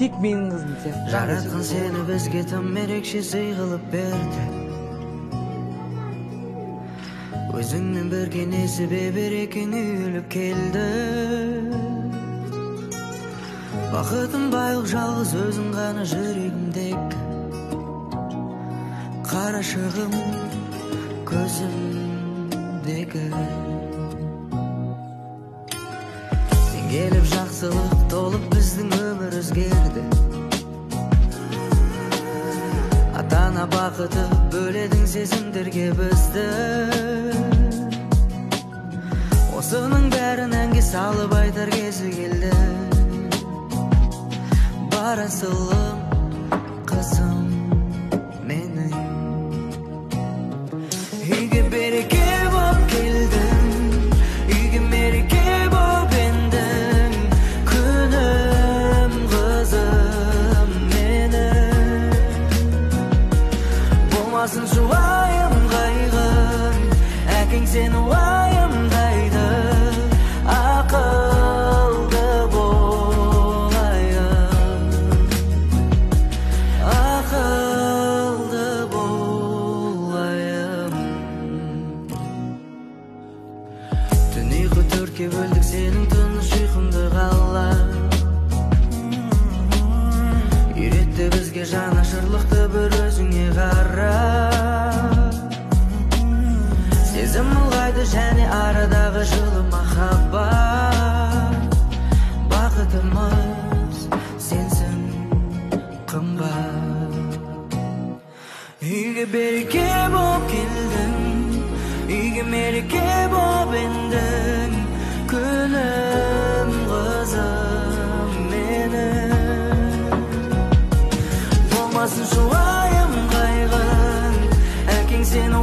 Тик менің қызым сияқты. Жаратқан сені бізге тым ерекше сый қылып берді. Өзіңмен бірге несібе берекең үйіліп келді. Бақытым байлық жалғыз өзің ғана жүрегімдегі. Қарашығым көзімдегі. Сен келіп жақсылық толып біздің өмір өзгерді. Ата-ана бақыты бөледің сезімдерге бізді. Осының бәрін әнге салып айтар кезі келді. Бар асылым қызым менің. Үйге береке боп келдің, үйге мереке боп ендің. Күнім қызым менің. Болмасын шуайым қайғым, әкең сені уайымдайды. Ақылды болайын, ақылды болайын. Түн ұйқы төртке бөлдік сенің тыныш ұйқыңды қалап. Үйретті бізге жанашырлықты бір өзіңе қарап. Сезім ұлғайды және арадағы жылы махаббат. Бақытымыз сенсің қымбат. Үйге береке боп келдің, үйге мереке боп ендің. Күнім қызым менің. Болмасын шуайым қайғың, әкең сені